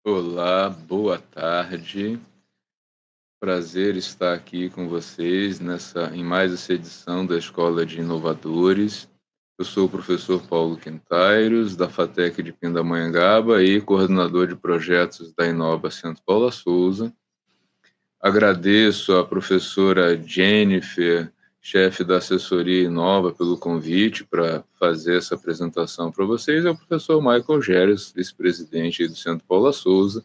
Olá, boa tarde. Prazer estar aqui com vocês em mais essa edição da Escola de Inovadores. Eu sou o professor Paulo Quintairos, da FATEC de Pindamonhangaba e coordenador de projetos da Inova Centro Paula Souza. Agradeço à professora Jennifer, chefe da assessoria Inova, pelo convite para fazer essa apresentação para vocês, e ao professor Michael Geres, vice-presidente do Centro Paula Souza,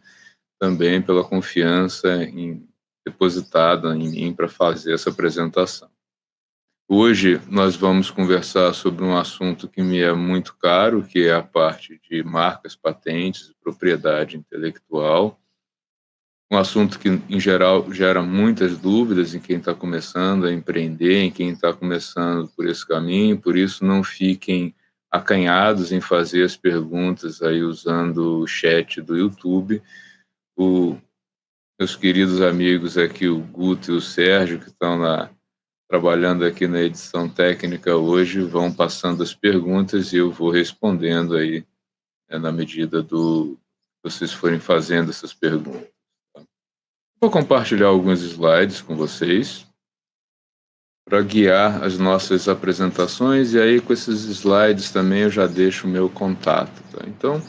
também pela confiança depositada em mim para fazer essa apresentação. Hoje nós vamos conversar sobre um assunto que me é muito caro, que é a parte de marcas, patentes e propriedade intelectual. Um assunto que, em geral, gera muitas dúvidas em quem está começando a empreender, em quem está começando por esse caminho, por isso não fiquem acanhados em fazer as perguntas aí usando o chat do YouTube. Meus queridos amigos aqui, o Guto e o Sérgio, que estão trabalhando aqui na edição técnica hoje, vão passando as perguntas e eu vou respondendo aí, na medida do que vocês forem fazendo essas perguntas. Tá? Vou compartilhar alguns slides com vocês para guiar as nossas apresentações, e aí com esses slides também eu já deixo o meu contato. Tá? Então,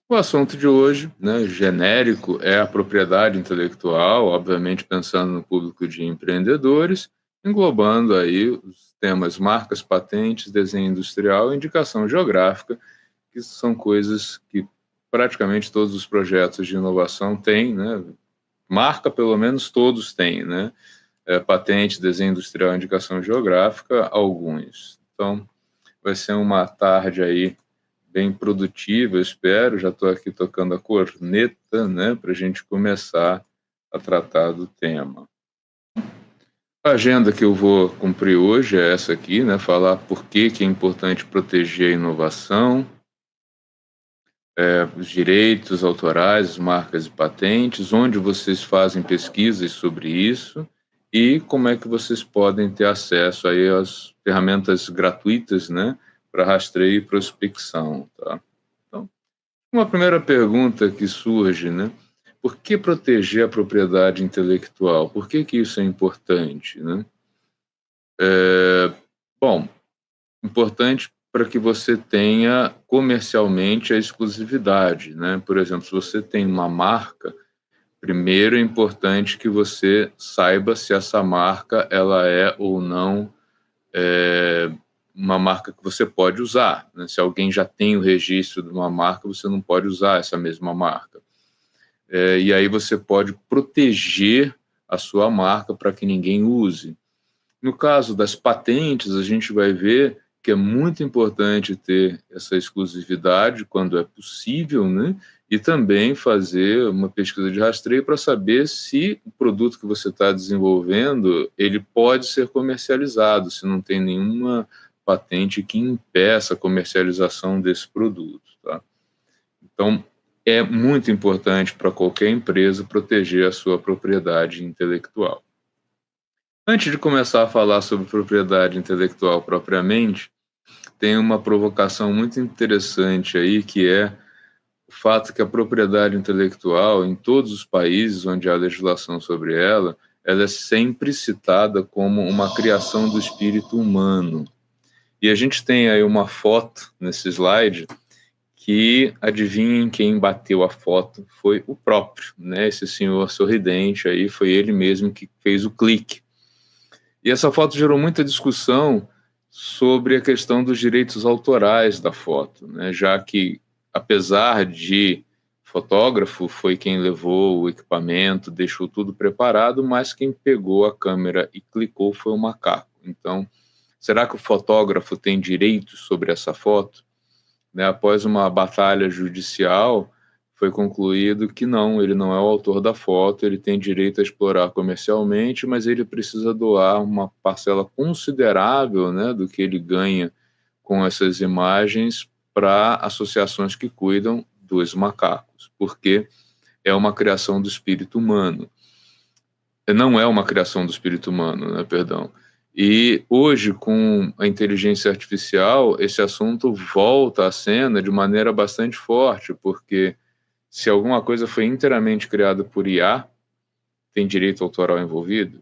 o assunto de hoje, né, genérico, é a propriedade intelectual, obviamente pensando no público de empreendedores, englobando aí os temas marcas, patentes, desenho industrial e indicação geográfica, que são coisas que praticamente todos os projetos de inovação têm, né? Marca, pelo menos, todos têm, né? Patente, desenho industrial, indicação geográfica, alguns. Então, vai ser uma tarde aí bem produtiva, eu espero. Já estou aqui tocando a corneta, né, para a gente começar a tratar do tema. A agenda que eu vou cumprir hoje é essa aqui, né, falar por que é importante proteger a inovação, os direitos autorais, as marcas e patentes, onde vocês fazem pesquisas sobre isso e como é que vocês podem ter acesso aí às ferramentas gratuitas, né, para rastreio e prospecção, tá? Então, uma primeira pergunta que surge, né? Por que proteger a propriedade intelectual? Por que isso é importante, né? Bom, importante para que você tenha comercialmente a exclusividade, né? Por exemplo, se você tem uma marca, primeiro é importante que você saiba se essa marca ela é ou não uma marca que você pode usar, né? Se alguém já tem o registro de uma marca, você não pode usar essa mesma marca. E aí você pode proteger a sua marca para que ninguém use. No caso das patentes, a gente vai ver que é muito importante ter essa exclusividade quando é possível, né? E também fazer uma pesquisa de rastreio para saber se o produto que você está desenvolvendo ele pode ser comercializado, se não tem nenhuma patente que impeça a comercialização desse produto, tá? Então, é muito importante para qualquer empresa proteger a sua propriedade intelectual. Antes de começar a falar sobre propriedade intelectual propriamente, tem uma provocação muito interessante aí, que é o fato que a propriedade intelectual, em todos os países onde há legislação sobre ela é sempre citada como uma criação do espírito humano. E a gente tem aí uma foto nesse slide que, adivinhem quem bateu a foto, foi o próprio, né? Esse senhor sorridente aí, foi ele mesmo que fez o clique. E essa foto gerou muita discussão sobre a questão dos direitos autorais da foto, né? Já que, apesar de fotógrafo, foi quem levou o equipamento, deixou tudo preparado, mas quem pegou a câmera e clicou foi o macaco. Então, será que o fotógrafo tem direitos sobre essa foto? Né, após uma batalha judicial, foi concluído que não, ele não é o autor da foto, ele tem direito a explorar comercialmente, mas ele precisa doar uma parcela considerável, né, do que ele ganha com essas imagens para associações que cuidam dos macacos, porque é uma criação do espírito humano. Não é uma criação do espírito humano, né, perdão. E hoje, com a inteligência artificial, esse assunto volta à cena de maneira bastante forte, porque Se alguma coisa foi inteiramente criada por IA, tem direito autoral envolvido?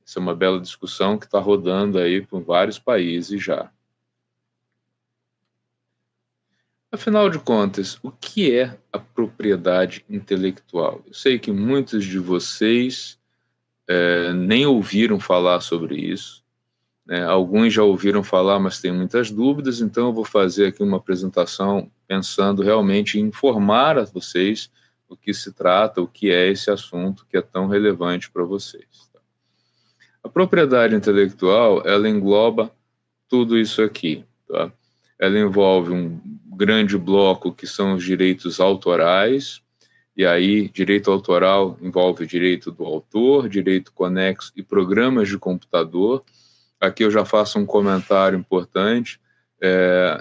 Essa é uma bela discussão que está rodando aí por vários países já. Afinal de contas, o que é a propriedade intelectual? Eu sei que muitos de vocês nem ouviram falar sobre isso, né? Alguns já ouviram falar, mas têm muitas dúvidas, então eu vou fazer aqui uma apresentação pensando realmente em informar a vocês o que se trata, o que é esse assunto que é tão relevante para vocês. Tá? A propriedade intelectual, ela engloba tudo isso aqui, tá? Ela envolve um grande bloco que são os direitos autorais, e aí direito autoral envolve direito do autor, direito conexo e programas de computador. Aqui eu já faço um comentário importante,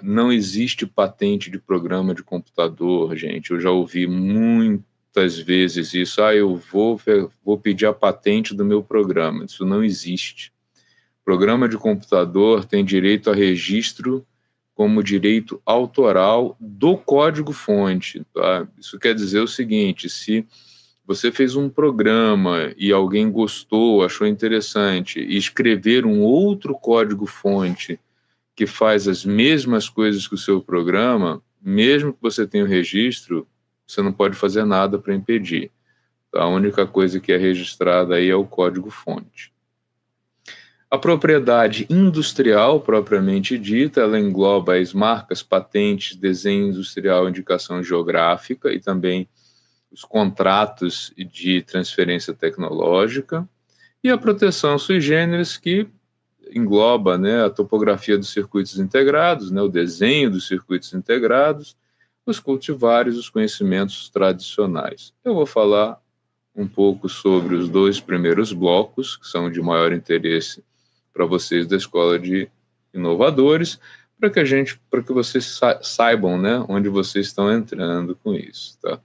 não existe patente de programa de computador, gente, eu já ouvi muitas vezes isso, eu vou pedir a patente do meu programa, isso não existe. Programa de computador tem direito a registro como direito autoral do código-fonte. Tá? Isso quer dizer o seguinte, se você fez um programa e alguém gostou, achou interessante, e escrever um outro código-fonte que faz as mesmas coisas que o seu programa, mesmo que você tenha o registro, você não pode fazer nada para impedir. Tá? A única coisa que é registrada aí é o código-fonte. A propriedade industrial, propriamente dita, ela engloba as marcas, patentes, desenho industrial, indicação geográfica e também os contratos de transferência tecnológica, e a proteção sui generis, que engloba, né, a topografia dos circuitos integrados, né, o desenho dos circuitos integrados, os cultivares, os conhecimentos tradicionais. Eu vou falar um pouco sobre os dois primeiros blocos, que são de maior interesse para vocês da Escola de Inovadores, para que vocês saibam, né, onde vocês estão entrando com isso, tá?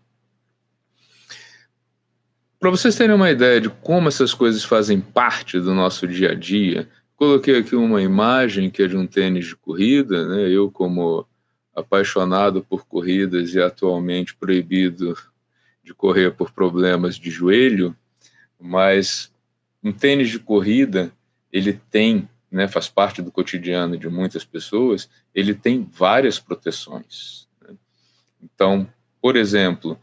Para vocês terem uma ideia de como essas coisas fazem parte do nosso dia a dia, coloquei aqui uma imagem que é de um tênis de corrida, né? Eu, como apaixonado por corridas e atualmente proibido de correr por problemas de joelho, mas um tênis de corrida, ele tem, né, faz parte do cotidiano de muitas pessoas, ele tem várias proteções, né? Então, por exemplo,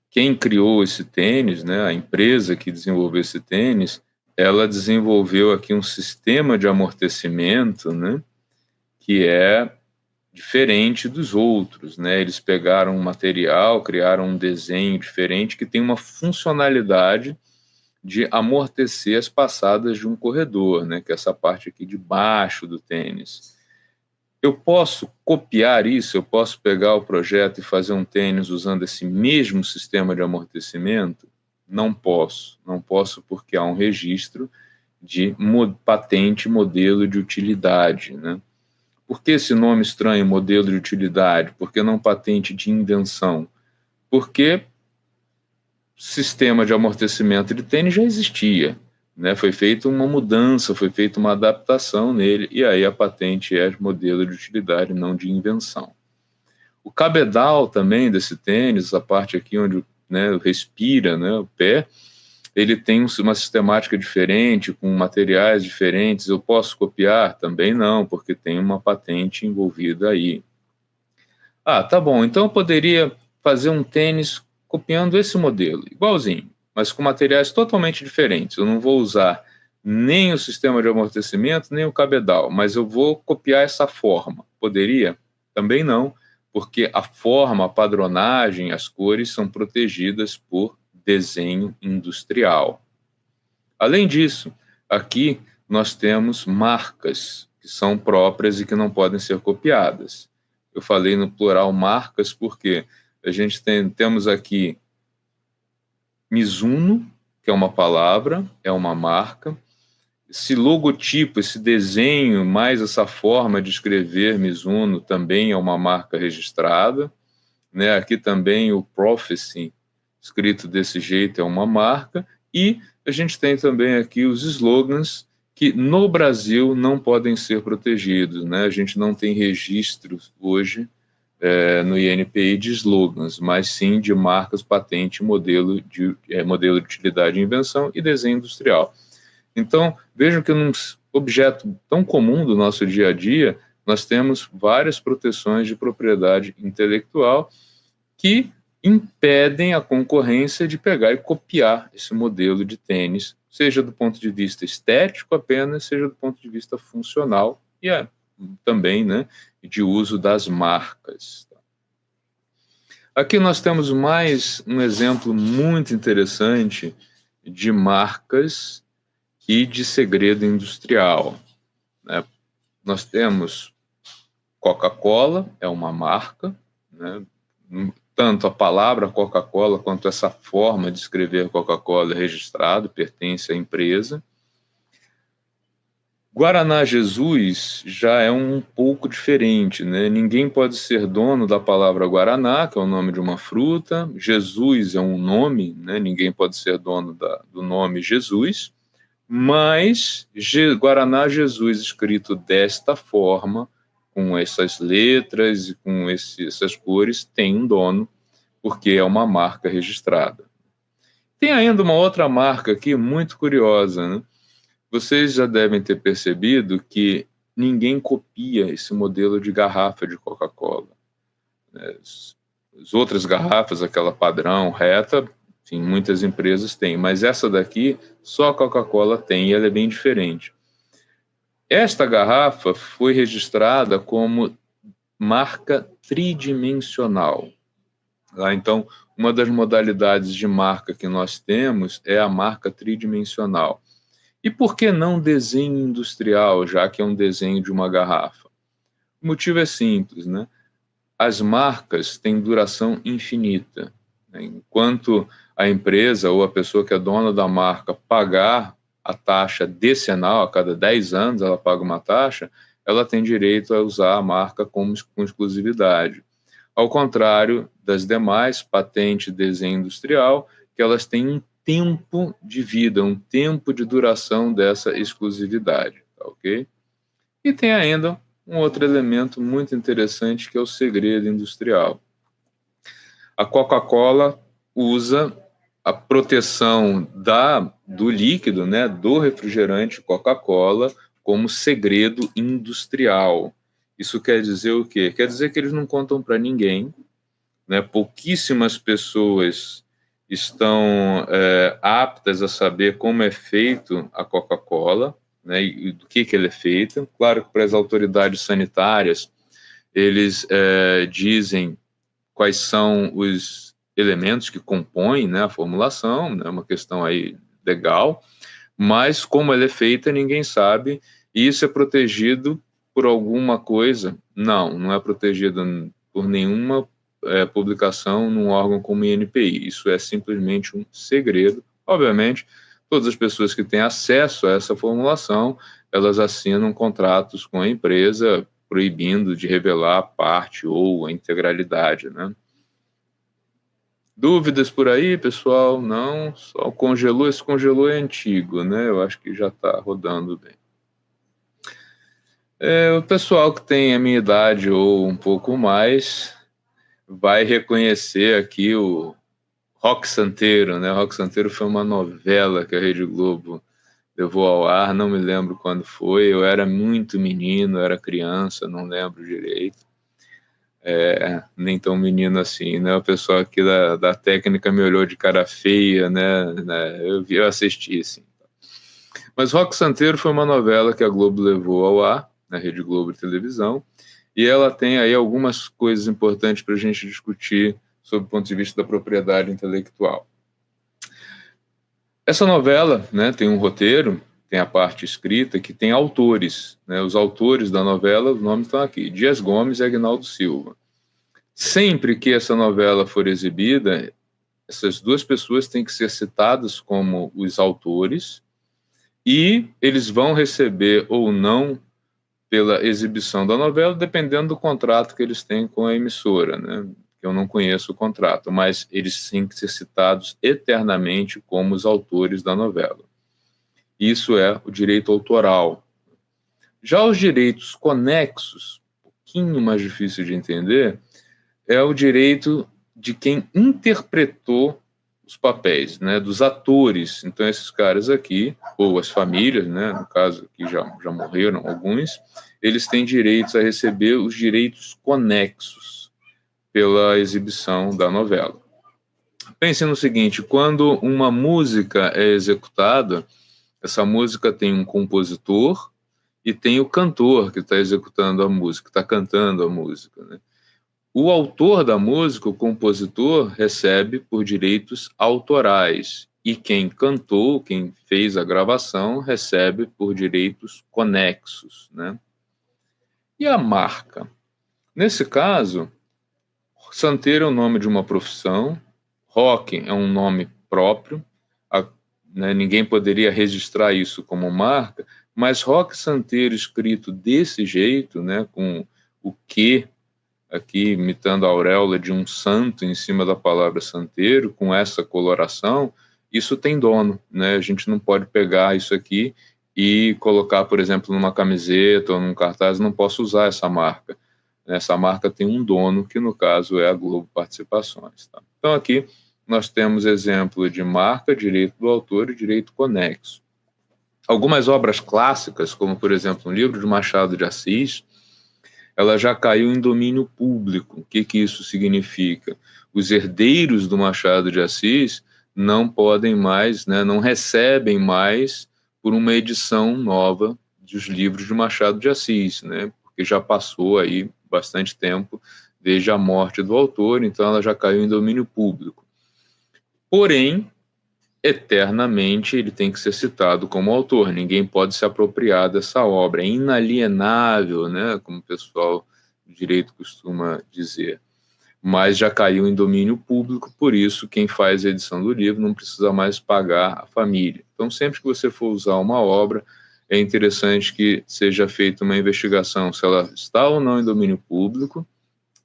quem criou esse tênis, né, a empresa que desenvolveu esse tênis, ela desenvolveu aqui um sistema de amortecimento, né, que é diferente dos outros, né? Eles pegaram um material, criaram um desenho diferente que tem uma funcionalidade de amortecer as passadas de um corredor, né, que é essa parte aqui de baixo do tênis. Eu posso copiar isso, eu posso pegar o projeto e fazer um tênis usando esse mesmo sistema de amortecimento? Não posso porque há um registro de patente modelo de utilidade, né? Por que esse nome estranho, modelo de utilidade? Por que não patente de invenção? Porque sistema de amortecimento de tênis já existia, né? Foi feita uma mudança, foi feita uma adaptação nele, e aí a patente é modelo de utilidade, não de invenção. O cabedal também desse tênis, a parte aqui onde, né, respira, né, o pé, ele tem uma sistemática diferente, com materiais diferentes. Eu posso copiar? Também não, porque tem uma patente envolvida aí. Tá bom, então eu poderia fazer um tênis copiando esse modelo, igualzinho, mas com materiais totalmente diferentes. Eu não vou usar nem o sistema de amortecimento, nem o cabedal, mas eu vou copiar essa forma. Poderia? Também não, porque a forma, a padronagem, as cores são protegidas por desenho industrial. Além disso, aqui nós temos marcas que são próprias e que não podem ser copiadas. Eu falei no plural marcas porque a gente temos aqui Mizuno, que é uma palavra, é uma marca. Esse logotipo, esse desenho, mais essa forma de escrever Mizuno também é uma marca registrada, né? Aqui também o Prophecy, escrito desse jeito, é uma marca. E a gente tem também aqui os slogans que no Brasil não podem ser protegidos, né? A gente não tem registros hoje no INPI de slogans, mas sim de marcas, patente, modelo de utilidade e invenção e desenho industrial. Então, vejam que num objeto tão comum do nosso dia a dia, nós temos várias proteções de propriedade intelectual que impedem a concorrência de pegar e copiar esse modelo de tênis, seja do ponto de vista estético apenas, seja do ponto de vista funcional e também, né, de uso das marcas. Aqui nós temos mais um exemplo muito interessante de marcas e de segredo industrial, né? Nós temos Coca-Cola, é uma marca, né? Tanto a palavra Coca-Cola quanto essa forma de escrever Coca-Cola é registrado, pertence à empresa. Guaraná Jesus já é um pouco diferente, né? Ninguém pode ser dono da palavra Guaraná, que é o nome de uma fruta. Jesus é um nome, né? Ninguém pode ser dono do nome Jesus. Mas Guaraná Jesus escrito desta forma, com essas letras e com essas cores, tem um dono, porque é uma marca registrada. Tem ainda uma outra marca aqui muito curiosa, né? Vocês já devem ter percebido que ninguém copia esse modelo de garrafa de Coca-Cola. As outras garrafas, aquela padrão, reta, enfim, muitas empresas têm, mas essa daqui só a Coca-Cola tem e ela é bem diferente. Esta garrafa foi registrada como marca tridimensional. Então, uma das modalidades de marca que nós temos é a marca tridimensional. E por que não desenho industrial, já que é um desenho de uma garrafa? O motivo é simples, né? As marcas têm duração infinita, né? Enquanto a empresa ou a pessoa que é dona da marca pagar a taxa decenal, a cada 10 anos ela paga uma taxa, ela tem direito a usar a marca com exclusividade. Ao contrário das demais, patente e desenho industrial, que elas têm um tempo de vida, um tempo de duração dessa exclusividade, tá ok? E tem ainda um outro elemento muito interessante que é o segredo industrial. A Coca-Cola usa a proteção do líquido, né, do refrigerante Coca-Cola, como segredo industrial. Isso quer dizer o quê? Quer dizer que eles não contam para ninguém, né? Pouquíssimas pessoas estão aptas a saber como é feito a Coca-Cola, né, e do que ele é feito. Claro que para as autoridades sanitárias, eles dizem quais são os elementos que compõem, né, a formulação, né, uma questão aí legal, mas como ela é feita ninguém sabe, e isso é protegido por alguma coisa? Não é protegido por nenhuma publicação num órgão como o INPI. Isso é simplesmente um segredo. Obviamente, todas as pessoas que têm acesso a essa formulação, elas assinam contratos com a empresa proibindo de revelar a parte ou a integralidade, né? Dúvidas por aí, pessoal? Não, só congelou. Esse congelou é antigo, né? Eu acho que já está rodando bem. O pessoal que tem a minha idade ou um pouco mais vai reconhecer aqui o Rock Santeiro, né? Rock Santeiro foi uma novela que a Rede Globo levou ao ar, não me lembro quando foi, eu era muito menino, era criança, não lembro direito. Nem tão menino assim, né? O pessoal aqui da técnica me olhou de cara feia, né? Eu assisti, assim. Mas Rock Santeiro foi uma novela que a Globo levou ao ar, na Rede Globo de televisão, e ela tem aí algumas coisas importantes para a gente discutir sob o ponto de vista da propriedade intelectual. Essa novela, né, tem um roteiro, tem a parte escrita, que tem autores, né? Os autores da novela, os nomes estão aqui, Dias Gomes e Agnaldo Silva. Sempre que essa novela for exibida, essas duas pessoas têm que ser citadas como os autores e eles vão receber ou não pela exibição da novela, dependendo do contrato que eles têm com a emissora, né? Eu não conheço o contrato, mas eles têm que ser citados eternamente como os autores da novela. Isso é o direito autoral. Já os direitos conexos, um pouquinho mais difícil de entender, é o direito de quem interpretou os papéis, né, dos atores. Então, esses caras aqui, ou as famílias, né, no caso aqui já morreram alguns, eles têm direitos a receber os direitos conexos pela exibição da novela. Pense no seguinte, quando uma música é executada, essa música tem um compositor e tem o cantor que está executando a música, está cantando a música, né? O autor da música, o compositor, recebe por direitos autorais e quem cantou, quem fez a gravação, recebe por direitos conexos, né? E a marca? Nesse caso, santeiro é o nome de uma profissão, rock é um nome próprio, né, ninguém poderia registrar isso como marca, mas rock santeiro escrito desse jeito, né, com o que aqui imitando a auréola de um santo em cima da palavra santeiro, com essa coloração, isso tem dono, né? A gente não pode pegar isso aqui e colocar, por exemplo, numa camiseta ou num cartaz, não posso usar essa marca. Essa marca tem um dono, que no caso é a Globo Participações. Tá? Então aqui nós temos exemplo de marca, direito do autor e direito conexo. Algumas obras clássicas, como por exemplo um livro de Machado de Assis, ela já caiu em domínio público. O que isso significa? Os herdeiros do Machado de Assis não podem mais, né, não recebem mais por uma edição nova dos livros de Machado de Assis, né, porque já passou aí bastante tempo desde a morte do autor, então ela já caiu em domínio público. Porém, eternamente ele tem que ser citado como autor, ninguém pode se apropriar dessa obra, é inalienável, né, como o pessoal do direito costuma dizer, mas já caiu em domínio público, por isso quem faz a edição do livro não precisa mais pagar a família. Então sempre que você for usar uma obra, é interessante que seja feita uma investigação se ela está ou não em domínio público,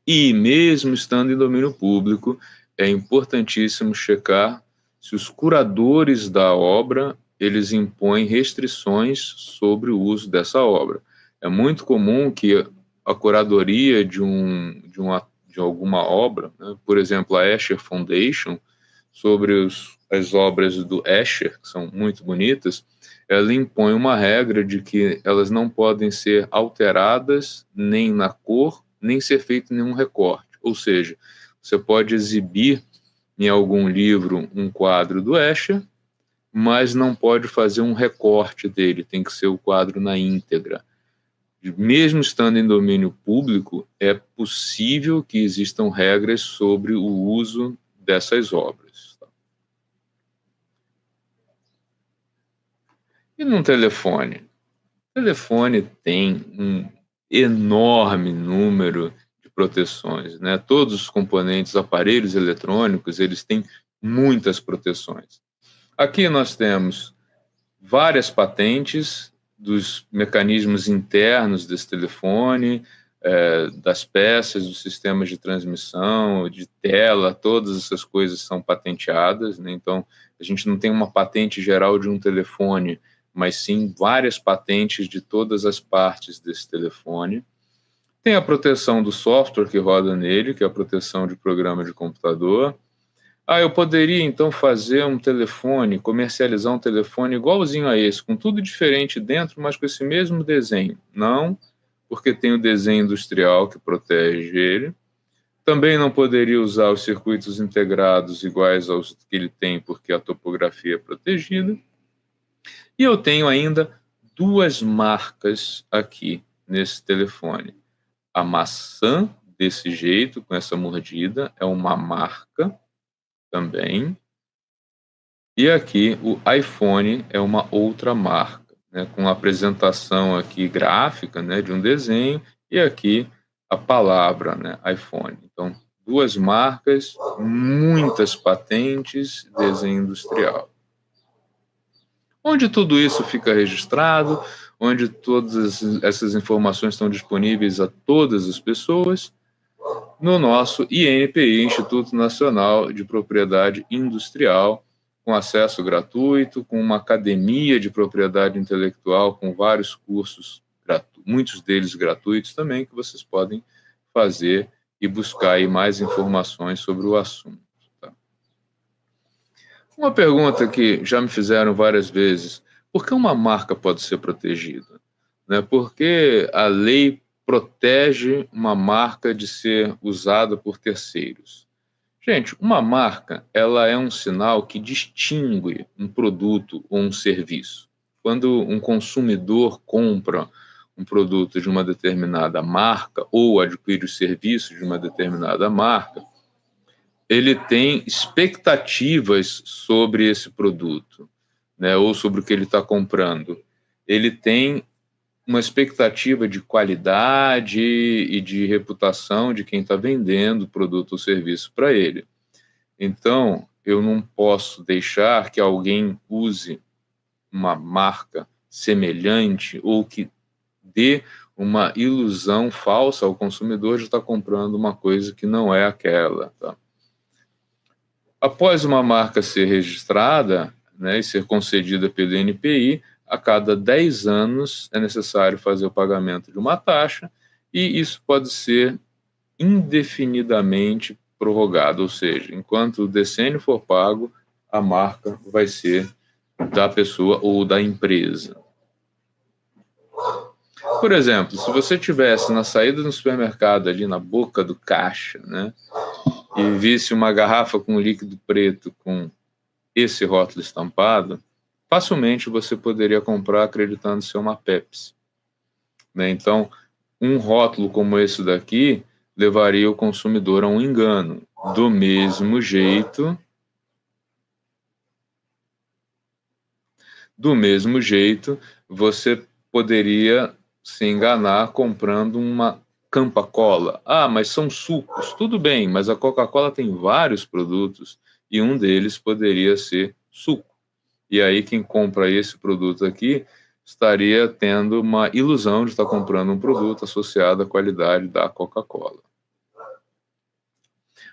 e mesmo estando em domínio público, é importantíssimo checar se os curadores da obra, eles impõem restrições sobre o uso dessa obra. É muito comum que a curadoria de alguma obra, né, por exemplo, a Escher Foundation, sobre as obras do Escher, que são muito bonitas, ela impõe uma regra de que elas não podem ser alteradas nem na cor, nem ser feito nenhum recorte. Ou seja, você pode exibir em algum livro um quadro do Escher, mas não pode fazer um recorte dele, tem que ser o quadro na íntegra. Mesmo estando em domínio público, é possível que existam regras sobre o uso dessas obras. E num telefone? O telefone tem um enorme número de proteções, né? Todos os componentes, aparelhos eletrônicos, eles têm muitas proteções. Aqui nós temos várias patentes dos mecanismos internos desse telefone, das peças, dos sistemas de transmissão, de tela, todas essas coisas são patenteadas, né? Então, a gente não tem uma patente geral de um telefone, mas sim várias patentes de todas as partes desse telefone. Tem a proteção do software que roda nele, que é a proteção de programa de computador. Eu poderia então fazer um telefone, comercializar um telefone igualzinho a esse, com tudo diferente dentro, mas com esse mesmo desenho. Não, porque tem o desenho industrial que protege ele. Também não poderia usar os circuitos integrados iguais aos que ele tem, porque a topografia é protegida. E eu tenho ainda duas marcas aqui nesse telefone. A maçã, desse jeito, com essa mordida, é uma marca também. E aqui o iPhone é uma outra marca, né, com a apresentação aqui gráfica, né, de um desenho, e aqui a palavra, né, iPhone. Então, duas marcas, muitas patentes, desenho industrial. Onde tudo isso fica registrado, onde todas essas informações estão disponíveis a todas as pessoas, no nosso INPI, Instituto Nacional de Propriedade Industrial, com acesso gratuito, com uma academia de propriedade intelectual, com vários cursos, muitos deles gratuitos também, que vocês podem fazer e buscar aí mais informações sobre o assunto. Tá? Uma pergunta que já me fizeram várias vezes: por que uma marca pode ser protegida? Né? Por que a lei protege uma marca de ser usada por terceiros? Gente, uma marca, ela é um sinal que distingue um produto ou um serviço. Quando um consumidor compra um produto de uma determinada marca ou adquire o serviço de uma determinada marca, ele tem expectativas sobre esse produto, né, ou sobre o que ele está comprando. Ele tem uma expectativa de qualidade e de reputação de quem está vendendo o produto ou serviço para ele. Então, eu não posso deixar que alguém use uma marca semelhante ou que dê uma ilusão falsa ao consumidor de estar comprando uma coisa que não é aquela. Tá? Após uma marca ser registrada, né, e ser concedida pelo INPI, a cada 10 anos é necessário fazer o pagamento de uma taxa, e isso pode ser indefinidamente prorrogado, ou seja, enquanto o decênio for pago, a marca vai ser da pessoa ou da empresa. Por exemplo, se você tivesse na saída do supermercado, ali na boca do caixa, né, e visse uma garrafa com líquido preto com esse rótulo estampado, facilmente você poderia comprar acreditando ser uma Pepsi. Né? Então, um rótulo como esse daqui levaria o consumidor a um engano. Do mesmo jeito, você poderia se enganar comprando uma Campa-Cola. Ah, mas são sucos. Tudo bem, mas a Coca-Cola tem vários produtos e um deles poderia ser suco. E aí quem compra esse produto aqui estaria tendo uma ilusão de estar comprando um produto associado à qualidade da Coca-Cola.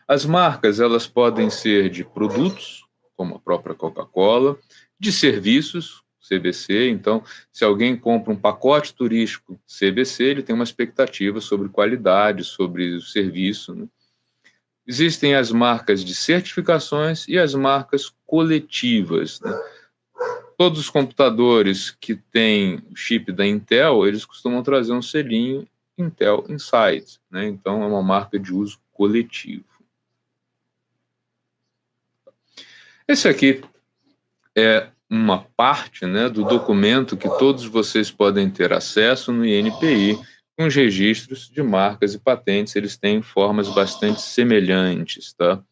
As marcas, elas podem ser de produtos, como a própria Coca-Cola, de serviços, CVC. Então, se alguém compra um pacote turístico CVC, ele tem uma expectativa sobre qualidade, sobre o serviço. Né? Existem as marcas de certificações e as marcas coletivas. Né? Todos os computadores que têm o chip da Intel, eles costumam trazer um selinho Intel Inside. Né? Então, é uma marca de uso coletivo. Esse aqui é uma parte, né, do documento que todos vocês podem ter acesso no INPI, com os registros de marcas e patentes. Eles têm formas bastante semelhantes, tá?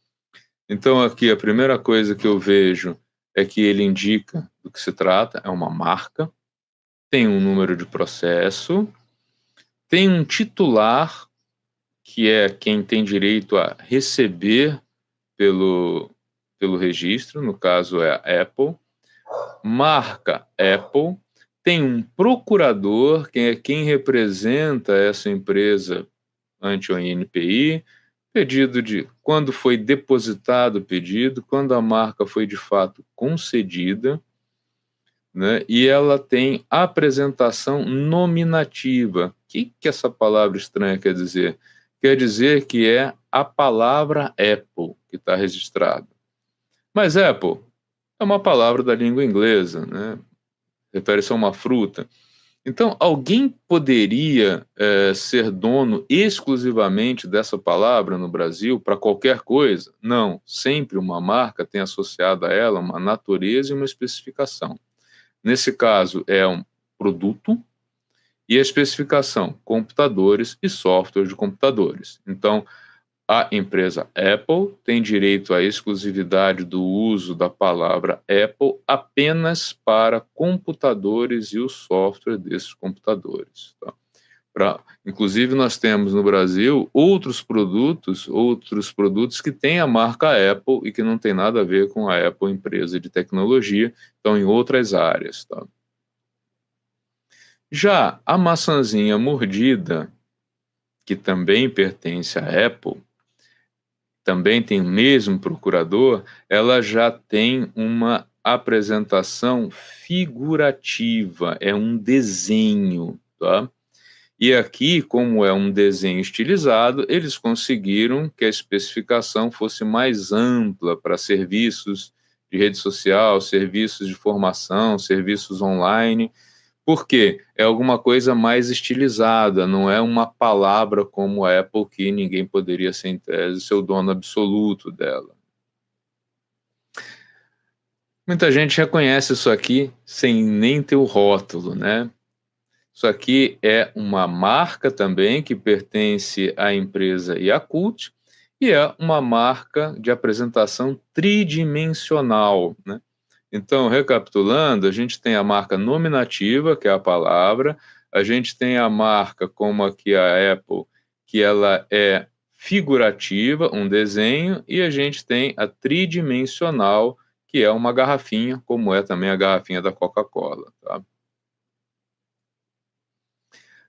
Então, aqui, a primeira coisa que eu vejo é que ele indica do que se trata, é uma marca, tem um número de processo, tem um titular, que é quem tem direito a receber pelo registro, no caso é a Apple, marca Apple, tem um procurador, que é quem representa essa empresa ante o INPI, pedido de quando foi depositado o pedido, quando a marca foi de fato concedida, né? E ela tem apresentação nominativa. O que essa palavra estranha quer dizer? Quer dizer que é a palavra Apple que está registrada. Mas Apple é uma palavra da língua inglesa, né? Refere-se a uma fruta. Então, alguém poderia ser dono exclusivamente dessa palavra no Brasil para qualquer coisa? Não. Sempre uma marca tem associada a ela uma natureza e uma especificação. Nesse caso, é um produto e a especificação, computadores e software de computadores. Então, a empresa Apple tem direito à exclusividade do uso da palavra Apple apenas para computadores e o software desses computadores. Tá? Inclusive, nós temos no Brasil outros produtos que têm a marca Apple e que não tem nada a ver com a Apple, empresa de tecnologia, estão em outras áreas. Tá? Já a maçãzinha mordida, que também pertence à Apple, também tem o mesmo procurador, ela já tem uma apresentação figurativa, é um desenho, tá? E aqui, como é um desenho estilizado, eles conseguiram que a especificação fosse mais ampla para serviços de rede social, serviços de formação, serviços online. Por quê? É alguma coisa mais estilizada, não é uma palavra como a Apple, que ninguém poderia ser, em tese, ser o dono absoluto dela. Muita gente reconhece isso aqui sem nem ter o rótulo, né? Isso aqui é uma marca também que pertence à empresa Yakult e é uma marca de apresentação tridimensional, né? Então, recapitulando, a gente tem a marca nominativa, que é a palavra, a gente tem a marca, como aqui a Apple, que ela é figurativa, um desenho, e a gente tem a tridimensional, que é uma garrafinha, como é também a garrafinha da Coca-Cola, tá?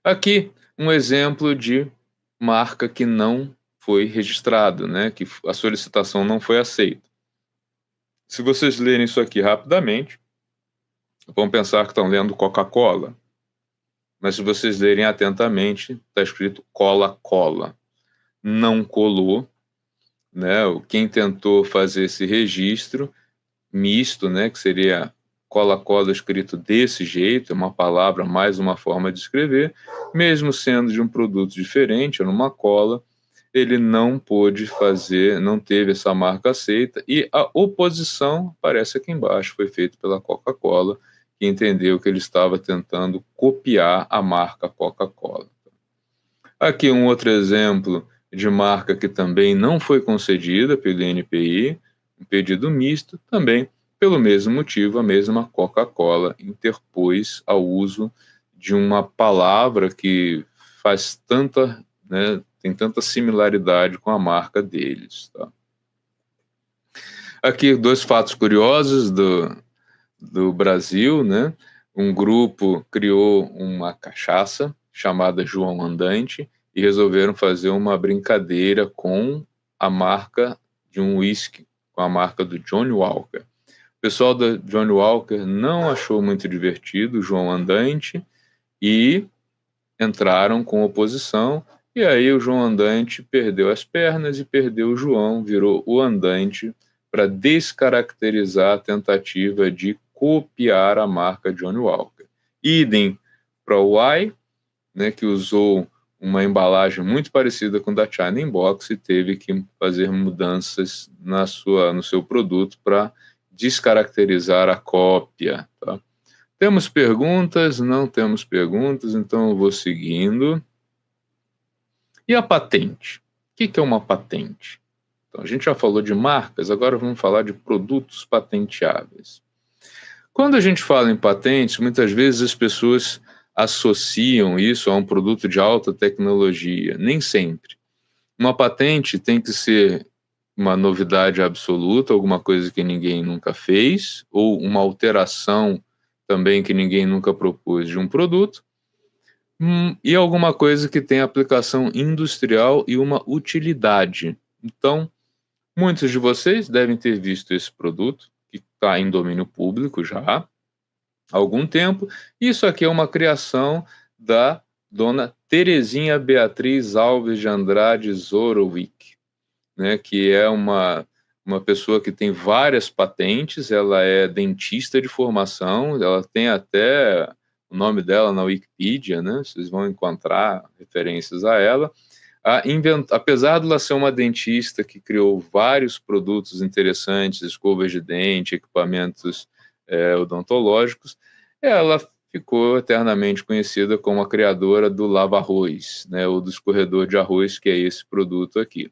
Aqui, um exemplo de marca que não foi registrado, né? Que a solicitação não foi aceita. Se vocês lerem isso aqui rapidamente, vão pensar que estão lendo Coca-Cola, mas se vocês lerem atentamente, está escrito Cola-Cola. Não colou, né? Quem tentou fazer esse registro misto, né? Que seria Cola-Cola escrito desse jeito, é uma palavra mais uma forma de escrever, mesmo sendo de um produto diferente, ou numa cola, ele não pôde fazer, não teve essa marca aceita, e a oposição, aparece aqui embaixo, foi feita pela Coca-Cola, que entendeu que ele estava tentando copiar a marca Coca-Cola. Aqui um outro exemplo de marca que também não foi concedida pelo INPI, um pedido misto, também pelo mesmo motivo, a mesma Coca-Cola interpôs ao uso de uma palavra que faz tanta, né, tem tanta similaridade com a marca deles, tá? Aqui dois fatos curiosos do Brasil, né? Um grupo criou uma cachaça chamada João Andante e resolveram fazer uma brincadeira com a marca de um whisky, com a marca do Johnny Walker. O pessoal da Johnny Walker não achou muito divertido o João Andante e entraram com oposição, e aí o João Andante perdeu as pernas e perdeu o João, virou o Andante, para descaracterizar a tentativa de copiar a marca Johnny Walker. Idem para o Y, né, que usou uma embalagem muito parecida com a da China Inbox e teve que fazer mudanças no seu produto para descaracterizar a cópia, tá? Temos perguntas? Não temos perguntas, então eu vou seguindo. E a patente? O que é uma patente? Então, a gente já falou de marcas, agora vamos falar de produtos patenteáveis. Quando a gente fala em patentes, muitas vezes as pessoas associam isso a um produto de alta tecnologia. Nem sempre. Uma patente tem que ser uma novidade absoluta, alguma coisa que ninguém nunca fez, ou uma alteração também que ninguém nunca propôs de um produto, e alguma coisa que tem aplicação industrial e uma utilidade. Então, muitos de vocês devem ter visto esse produto, que está em domínio público já há algum tempo. Isso aqui é uma criação da dona Terezinha Beatriz Alves de Andrade Zorowick, né, que é uma pessoa que tem várias patentes, ela é dentista de formação, ela tem até o nome dela na Wikipedia, né, vocês vão encontrar referências a ela. Apesar de ela ser uma dentista que criou vários produtos interessantes, escovas de dente, equipamentos odontológicos, ela ficou eternamente conhecida como a criadora do lava-arroz, né, ou do escorredor de arroz, que é esse produto aqui.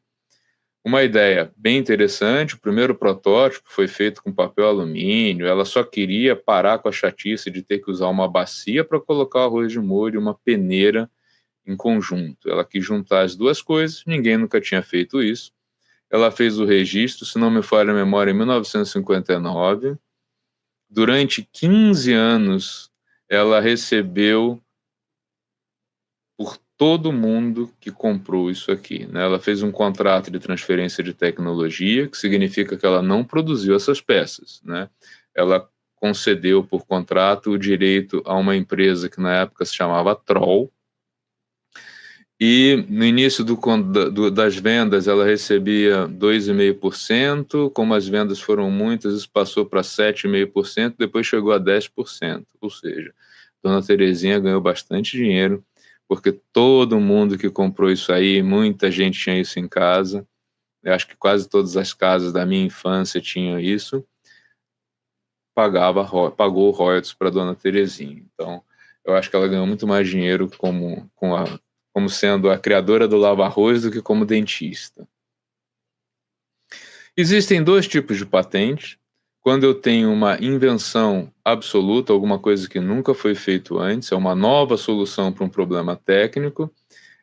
Uma ideia bem interessante, o primeiro protótipo foi feito com papel alumínio, ela só queria parar com a chatice de ter que usar uma bacia para colocar o arroz de molho e uma peneira em conjunto. Ela quis juntar as duas coisas, ninguém nunca tinha feito isso. Ela fez o registro, se não me falha a memória, em 1959. Durante 15 anos, ela recebeu por todo mundo que comprou isso aqui, né? Ela fez um contrato de transferência de tecnologia, que significa que ela não produziu essas peças, né? Ela concedeu por contrato o direito a uma empresa que na época se chamava Troll, E no início das vendas, ela recebia 2,5%, como as vendas foram muitas, isso passou para 7,5%, depois chegou a 10%. Ou seja, Dona Terezinha ganhou bastante dinheiro, porque todo mundo que comprou isso aí, muita gente tinha isso em casa. Eu acho que quase todas as casas da minha infância tinham isso. Pagou royalties para Dona Terezinha. Então, eu acho que ela ganhou muito mais dinheiro como sendo a criadora do lava-arroz do que como dentista. Existem dois tipos de patente. Quando eu tenho uma invenção absoluta, alguma coisa que nunca foi feito antes, é uma nova solução para um problema técnico,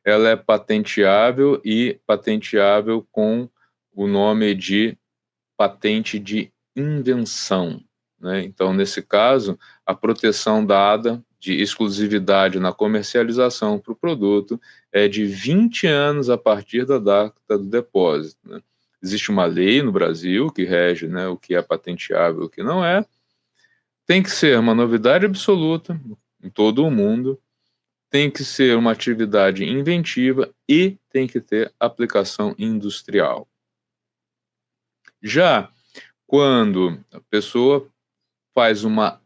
ela é patenteável e patenteável com o nome de patente de invenção, né? Então, nesse caso, a proteção dada de exclusividade na comercialização para o produto é de 20 anos a partir da data do depósito, né? Existe uma lei no Brasil que rege, né, o que é patenteável e o que não é. Tem que ser uma novidade absoluta em todo o mundo, tem que ser uma atividade inventiva e tem que ter aplicação industrial. Já quando a pessoa faz uma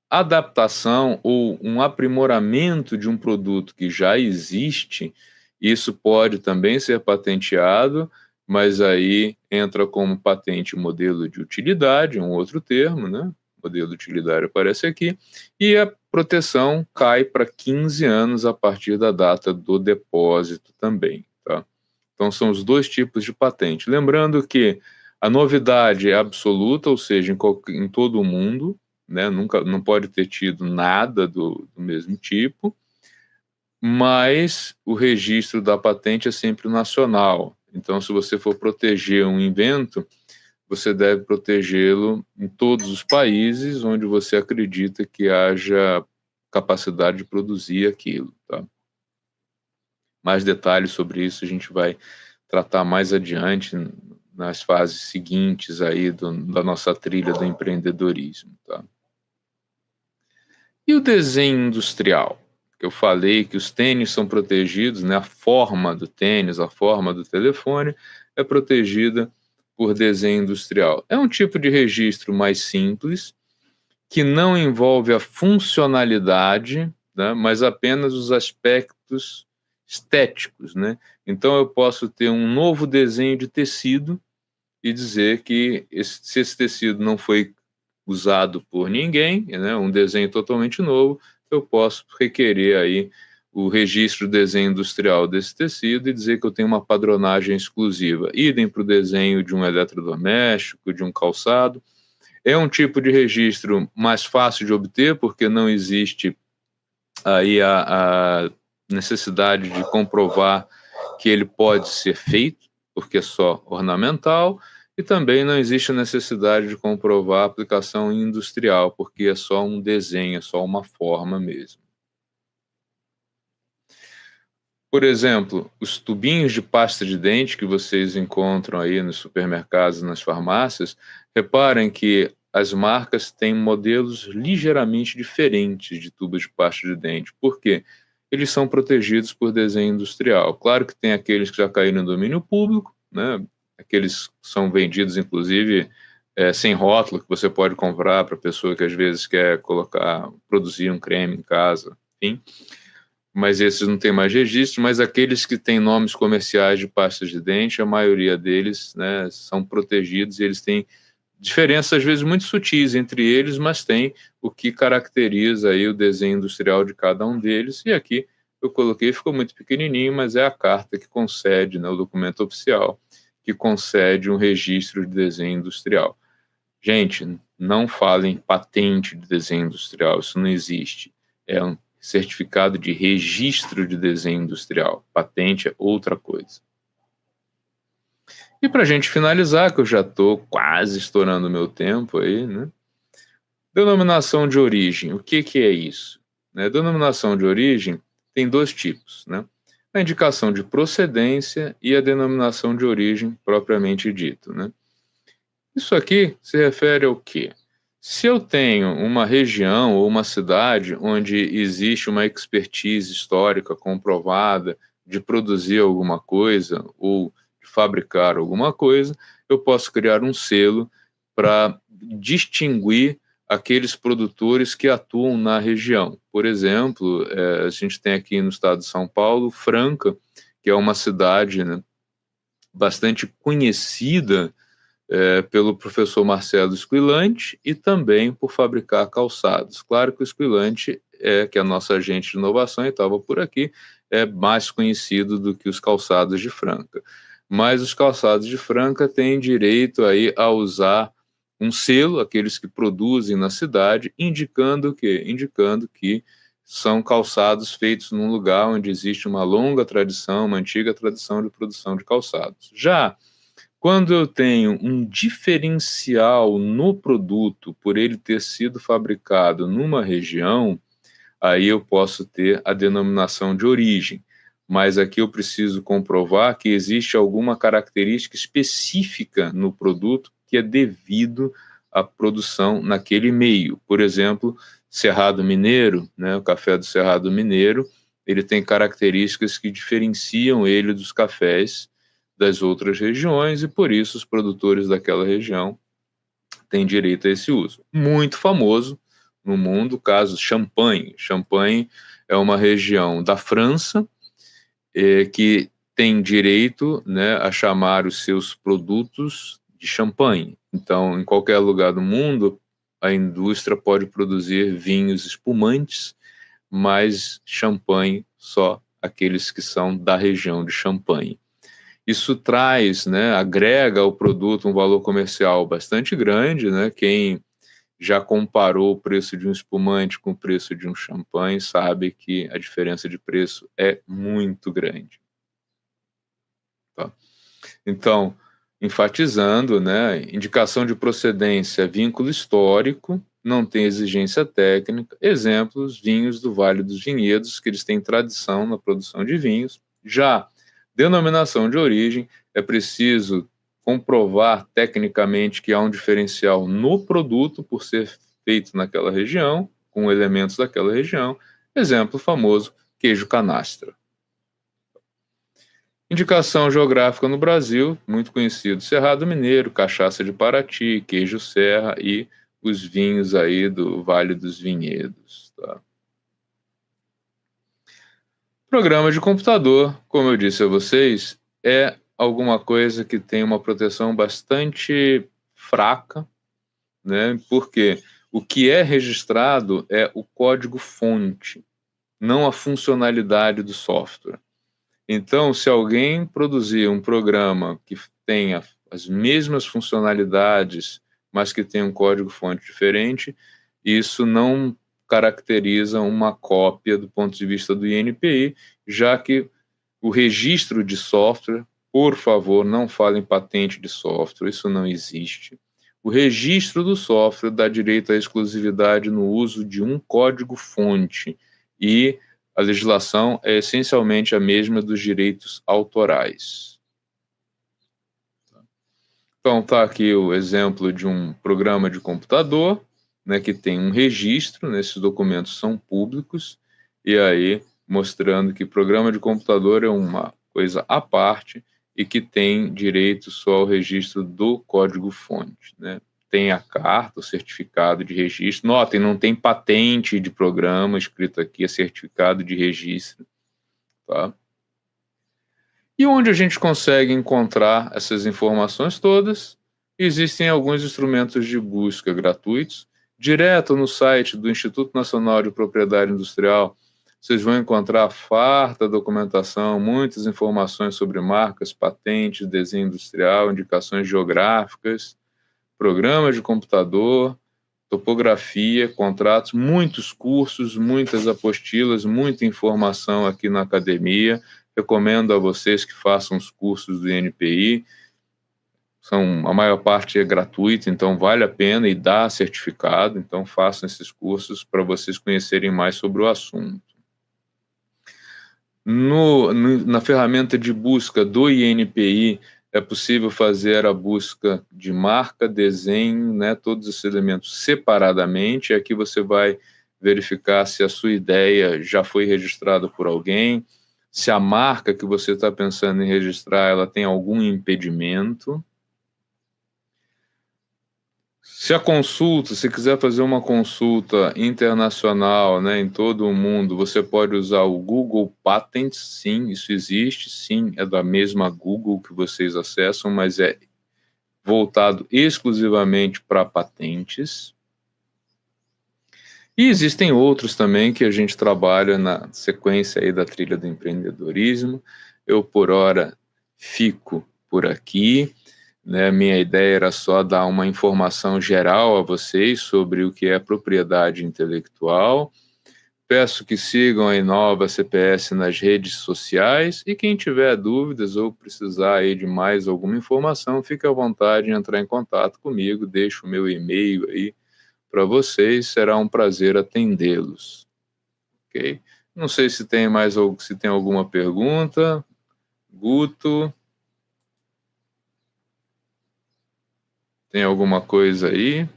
adaptação ou um aprimoramento de um produto que já existe, isso pode também ser patenteado, mas aí entra como patente modelo de utilidade, um outro termo, né? Modelo utilitário aparece aqui, e a proteção cai para 15 anos a partir da data do depósito também, tá? Então são os dois tipos de patente. Lembrando que a novidade é absoluta, ou seja, em todo o mundo, né? Nunca, não pode ter tido nada do mesmo tipo, mas o registro da patente é sempre nacional. Então, se você for proteger um invento, você deve protegê-lo em todos os países onde você acredita que haja capacidade de produzir aquilo, tá? Mais detalhes sobre isso a gente vai tratar mais adiante nas fases seguintes aí da nossa trilha do empreendedorismo, tá? E o desenho industrial? Eu falei que os tênis são protegidos, né? A forma do tênis, a forma do telefone é protegida por desenho industrial. É um tipo de registro mais simples, que não envolve a funcionalidade, né? Mas apenas os aspectos estéticos, né? Então eu posso ter um novo desenho de tecido e dizer que se esse tecido não foi usado por ninguém, né, um desenho totalmente novo, eu posso requerer aí o registro do desenho industrial desse tecido e dizer que eu tenho uma padronagem exclusiva. Idem para o desenho de um eletrodoméstico, de um calçado. É um tipo de registro mais fácil de obter, porque não existe aí a necessidade de comprovar que ele pode ser feito, porque é só ornamental, e também não existe a necessidade de comprovar a aplicação industrial, porque é só um desenho, é só uma forma mesmo. Por exemplo, os tubinhos de pasta de dente que vocês encontram aí nos supermercados e nas farmácias, reparem que as marcas têm modelos ligeiramente diferentes de tubos de pasta de dente. Por quê? Eles são protegidos por desenho industrial. Claro que tem aqueles que já caíram no domínio público, né? Aqueles que são vendidos, inclusive, sem rótulo, que você pode comprar para a pessoa que às vezes quer produzir um creme em casa, enfim, mas esses não têm mais registro, mas aqueles que têm nomes comerciais de pastas de dente, a maioria deles, né, são protegidos e eles têm diferenças, às vezes, muito sutis entre eles, mas tem o que caracteriza aí o desenho industrial de cada um deles, e aqui eu coloquei, ficou muito pequenininho, mas é a carta que concede, né, o documento oficial, que concede um registro de desenho industrial. Gente, não falem patente de desenho industrial, isso não existe. É um certificado de registro de desenho industrial. Patente é outra coisa. E para a gente finalizar, que eu já estou quase estourando o meu tempo aí, né? Denominação de origem. O que é isso? Né? Denominação de origem tem dois tipos, né? A indicação de procedência e a denominação de origem propriamente dito, né? Isso aqui se refere ao quê? Se eu tenho uma região ou uma cidade onde existe uma expertise histórica comprovada de produzir alguma coisa ou de fabricar alguma coisa, eu posso criar um selo para distinguir aqueles produtores que atuam na região. Por exemplo, a gente tem aqui no estado de São Paulo, Franca, que é uma cidade, né, bastante conhecida pelo professor Marcelo Squilante e também por fabricar calçados. Claro que o Squilante, que é a nossa agente de inovação e estava por aqui, é mais conhecido do que os calçados de Franca. Mas os calçados de Franca têm direito aí a usar um selo, aqueles que produzem na cidade, indicando o quê? Indicando que são calçados feitos num lugar onde existe uma longa tradição, uma antiga tradição de produção de calçados. Já quando eu tenho um diferencial no produto por ele ter sido fabricado numa região, aí eu posso ter a denominação de origem. Mas aqui eu preciso comprovar que existe alguma característica específica no produto que é devido à produção naquele meio. Por exemplo, Cerrado Mineiro, né, o café do Cerrado Mineiro, ele tem características que diferenciam ele dos cafés das outras regiões e por isso os produtores daquela região têm direito a esse uso. Muito famoso no mundo, o caso Champagne. Champagne é uma região da França que tem direito, né, a chamar os seus produtos de champanhe. Então, em qualquer lugar do mundo, a indústria pode produzir vinhos espumantes, mas champanhe só aqueles que são da região de Champagne. Isso traz, né, agrega ao produto um valor comercial bastante grande, né? Quem já comparou o preço de um espumante com o preço de um champanhe sabe que a diferença de preço é muito grande. Tá? Então, enfatizando, né, indicação de procedência, vínculo histórico, não tem exigência técnica. Exemplos, vinhos do Vale dos Vinhedos, que eles têm tradição na produção de vinhos. Já denominação de origem, é preciso comprovar tecnicamente que há um diferencial no produto por ser feito naquela região, com elementos daquela região. Exemplo famoso, queijo canastra. Indicação geográfica no Brasil, muito conhecido, Cerrado Mineiro, cachaça de Paraty, queijo Serra e os vinhos aí do Vale dos Vinhedos. Tá? Programa de computador, como eu disse a vocês, é alguma coisa que tem uma proteção bastante fraca, né? Porque o que é registrado é o código-fonte, não a funcionalidade do software. Então, se alguém produzir um programa que tenha as mesmas funcionalidades, mas que tenha um código-fonte diferente, isso não caracteriza uma cópia do ponto de vista do INPI, já que o registro de software, por favor, não fale em patente de software, isso não existe. O registro do software dá direito à exclusividade no uso de um código-fonte e a legislação é essencialmente a mesma dos direitos autorais. Então, está aqui o exemplo de um programa de computador, né, que tem um registro, né, esses documentos são públicos, e aí mostrando que programa de computador é uma coisa à parte e que tem direito só ao registro do código-fonte, né? Tem a carta, o certificado de registro. Notem, não tem patente de programa escrito aqui, é certificado de registro. Tá? E onde a gente consegue encontrar essas informações todas? Existem alguns instrumentos de busca gratuitos. Direto no site do Instituto Nacional de Propriedade Industrial, vocês vão encontrar farta documentação, muitas informações sobre marcas, patentes, desenho industrial, indicações geográficas, programas de computador, topografia, contratos, muitos cursos, muitas apostilas, muita informação aqui na academia. Recomendo a vocês que façam os cursos do INPI. A maior parte é gratuita, então vale a pena e dá certificado. Então façam esses cursos para vocês conhecerem mais sobre o assunto. Na ferramenta de busca do INPI, é possível fazer a busca de marca, desenho, né, todos esses elementos separadamente. Aqui você vai verificar se a sua ideia já foi registrada por alguém, se a marca que você está pensando em registrar, ela tem algum impedimento. Se quiser fazer uma consulta internacional, né, em todo o mundo, você pode usar o Google Patents, sim, isso existe, sim, é da mesma Google que vocês acessam, mas é voltado exclusivamente para patentes. E existem outros também que a gente trabalha na sequência aí da trilha do empreendedorismo. Eu, por hora, fico por aqui, né? Minha ideia era só dar uma informação geral a vocês sobre o que é propriedade intelectual. Peço que sigam a Inova CPS nas redes sociais e quem tiver dúvidas ou precisar aí de mais alguma informação, fique à vontade de entrar em contato comigo, deixo o meu e-mail aí para vocês, será um prazer atendê-los, ok? Não sei se tem se tem alguma pergunta. Guto, tem alguma coisa aí?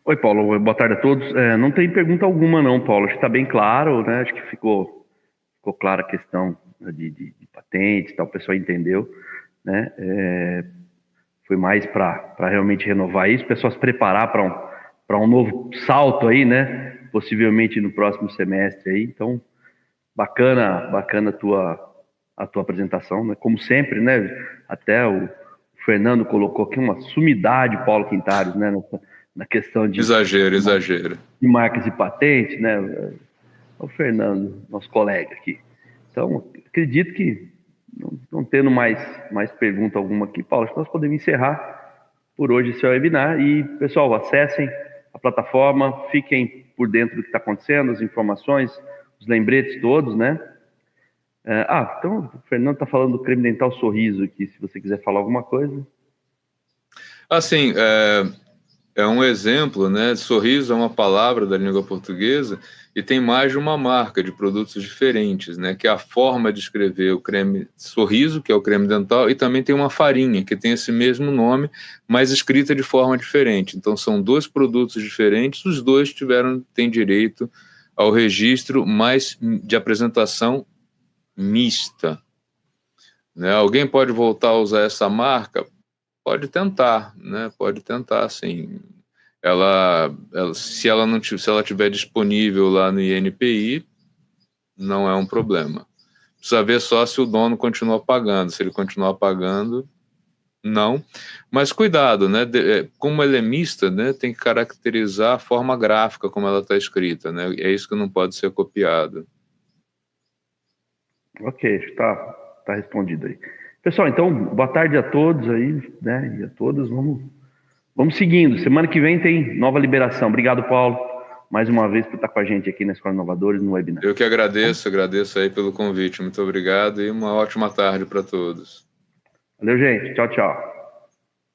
Oi, Paulo, boa tarde a todos. Não tem pergunta alguma não, Paulo, acho que está bem claro, né? Acho que ficou clara a questão, né, de patentes e tal, o pessoal entendeu, né? Foi mais para realmente renovar isso, o pessoal se preparar para um novo salto aí, né? Possivelmente no próximo semestre aí. Então, bacana a tua apresentação, né? Como sempre, né? Até o Fernando colocou aqui uma sumidade, Paulo Quintares, né? Na questão Exagero. de marcas e patentes, né? O Fernando, nosso colega aqui. Então, acredito que, não tendo mais pergunta alguma aqui, Paulo, acho que nós podemos encerrar por hoje esse webinar. E, pessoal, acessem a plataforma, fiquem por dentro do que está acontecendo, as informações, os lembretes todos, né? Então o Fernando está falando do creme dental Sorriso aqui, se você quiser falar alguma coisa. Assim, é um exemplo, né? Sorriso é uma palavra da língua portuguesa e tem mais de uma marca de produtos diferentes, né? Que é a forma de escrever o creme Sorriso, que é o creme dental, e também tem uma farinha que tem esse mesmo nome, mas escrita de forma diferente. Então são dois produtos diferentes, os dois têm direito ao registro mais de apresentação mista, né? Alguém pode voltar a usar essa marca? Pode tentar, né? Pode tentar, sim. Se ela tiver disponível lá no INPI, não é um problema. Precisa ver só se o dono continua pagando. Se ele continuar pagando, não. Mas cuidado, né? Como ele é mista, né? Tem que caracterizar a forma gráfica como ela está escrita, né? É isso que não pode ser copiado. Ok, tá respondido aí. Pessoal, então, boa tarde a todos aí, né? E a todas, vamos seguindo. Semana que vem tem nova liberação. Obrigado, Paulo, mais uma vez por estar com a gente aqui na Escola Inovadores no webinar. Eu que agradeço aí pelo convite. Muito obrigado e uma ótima tarde para todos. Valeu, gente. Tchau, tchau.